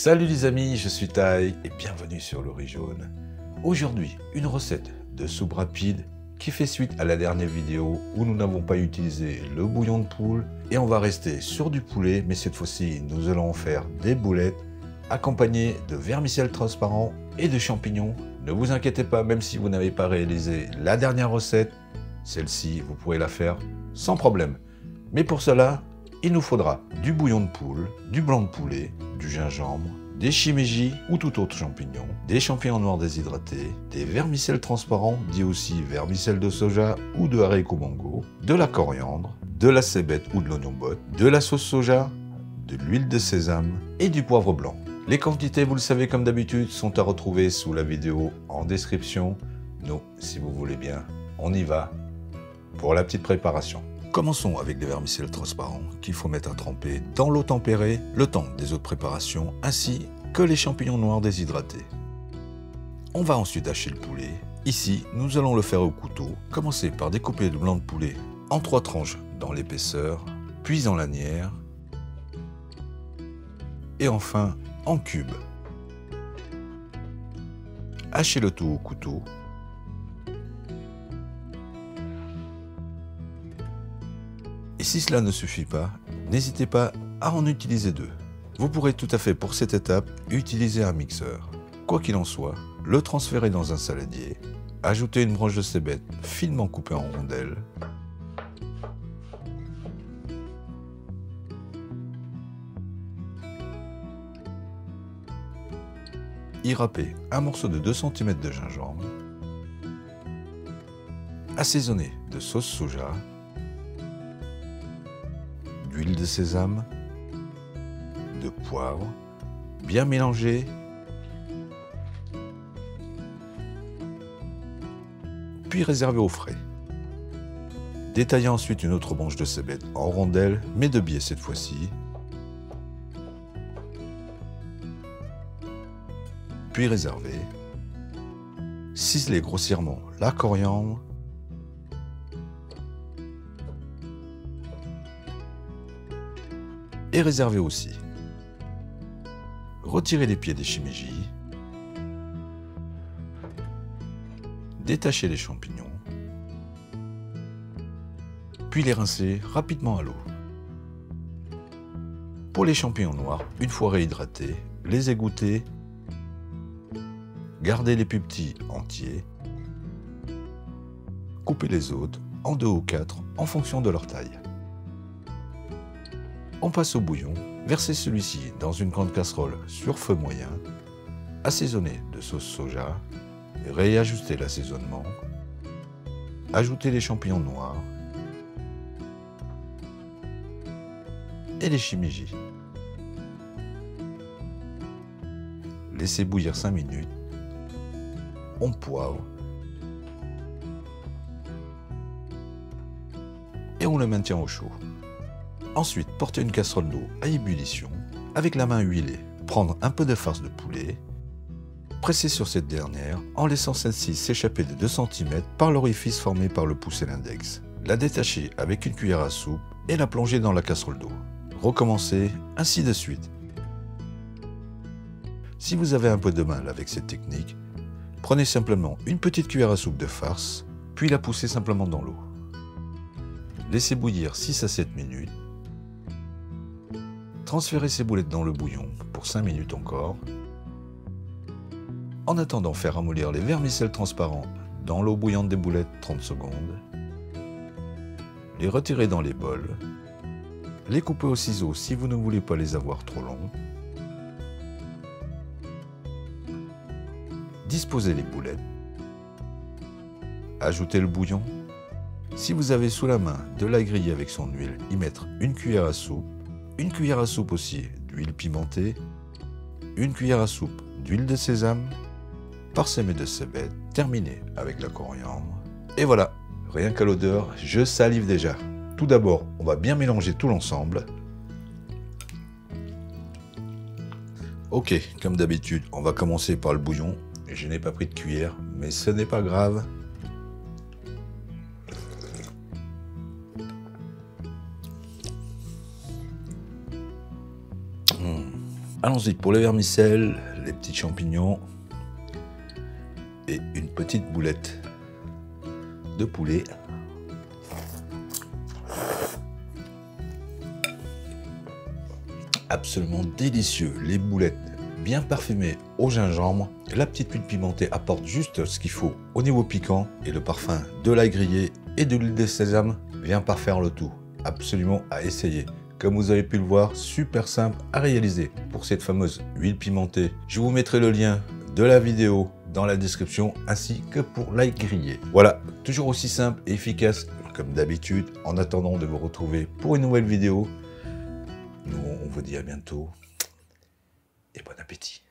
Salut les amis, je suis Tai et bienvenue sur Le Riz Jaune. Aujourd'hui, une recette de soupe rapide qui fait suite à la dernière vidéo où nous n'avons pas utilisé le bouillon de poule et on va rester sur du poulet, mais cette fois-ci nous allons en faire des boulettes accompagnées de vermicelle transparent et de champignons. Ne vous inquiétez pas, même si vous n'avez pas réalisé la dernière recette, celle-ci vous pourrez la faire sans problème. Mais pour cela, il nous faudra du bouillon de poule, du blanc de poulet, du gingembre, des shimeji ou tout autre champignon, des champignons noirs déshydratés, des vermicelles transparents, dit aussi vermicelle de soja ou de haricots mango, de la coriandre, de la cébette ou de l'oignon botte, de la sauce soja, de l'huile de sésame et du poivre blanc. Les quantités, vous le savez comme d'habitude, sont à retrouver sous la vidéo en description. Nous, si vous voulez bien, on y va pour la petite préparation. Commençons avec les vermicelles transparents qu'il faut mettre à tremper dans l'eau tempérée le temps des autres préparations ainsi que les champignons noirs déshydratés. On va ensuite hacher le poulet. Ici, nous allons le faire au couteau. Commencer par découper le blanc de poulet en 3 tranches dans l'épaisseur, puis en lanières et enfin en cubes. Hachez le tout au couteau. Et si cela ne suffit pas, n'hésitez pas à en utiliser 2. Vous pourrez tout à fait pour cette étape utiliser un mixeur. Quoi qu'il en soit, le transférer dans un saladier, ajouter une branche de cébette finement coupée en rondelles, y râper un morceau de 2 cm de gingembre, assaisonner de sauce soja, d'huile de sésame, de poivre, bien mélanger, puis réserver au frais. Détaillez ensuite une autre branche de cébette en rondelles, mais de biais cette fois-ci, puis réserver. Ciselez grossièrement la coriandre, et réserver aussi. Retirez les pieds des shimeji, détachez les champignons, puis les rincer rapidement à l'eau. Pour les champignons noirs, une fois réhydratés, les égoutter, gardez les plus petits entiers, coupez les autres en 2 ou 4 en fonction de leur taille. On passe au bouillon, versez celui-ci dans une grande casserole sur feu moyen, assaisonnez de sauce soja, réajustez l'assaisonnement, ajoutez les champignons noirs et les shimeji. Laissez bouillir 5 minutes, on poivre et on le maintient au chaud. Ensuite, portez une casserole d'eau à ébullition, avec la main huilée, prendre un peu de farce de poulet, presser sur cette dernière en laissant celle-ci s'échapper de 2 cm par l'orifice formé par le pouce et l'index. La détacher avec une cuillère à soupe et la plonger dans la casserole d'eau. Recommencez ainsi de suite. Si vous avez un peu de mal avec cette technique, prenez simplement une petite cuillère à soupe de farce, puis la poussez simplement dans l'eau. Laissez bouillir 6 à 7 minutes. Transférez ces boulettes dans le bouillon pour 5 minutes encore. En attendant, faire ramollir les vermicelles transparents dans l'eau bouillante des boulettes 30 secondes. Les retirer dans les bols. Les couper au ciseau si vous ne voulez pas les avoir trop longs. Disposez les boulettes. Ajoutez le bouillon. Si vous avez sous la main de la grille avec son huile, y mettre une cuillère à soupe. Une cuillère à soupe aussi d'huile pimentée, une cuillère à soupe d'huile de sésame, parsemée de cébette, terminé avec la coriandre. Et voilà, rien qu'à l'odeur, je salive déjà. Tout d'abord, on va bien mélanger tout l'ensemble. Ok, comme d'habitude, on va commencer par le bouillon. Je n'ai pas pris de cuillère, mais ce n'est pas grave. Allons-y pour les vermicelles, les petits champignons et une petite boulette de poulet. Absolument délicieux, les boulettes bien parfumées au gingembre. La petite huile pimentée apporte juste ce qu'il faut au niveau piquant et le parfum de l'ail grillé et de l'huile de sésame vient parfaire le tout. Absolument à essayer. Comme vous avez pu le voir, super simple à réaliser pour cette fameuse huile pimentée. Je vous mettrai le lien de la vidéo dans la description ainsi que pour l'ail grillé. Voilà, toujours aussi simple et efficace comme d'habitude. En attendant de vous retrouver pour une nouvelle vidéo, nous on vous dit à bientôt et bon appétit.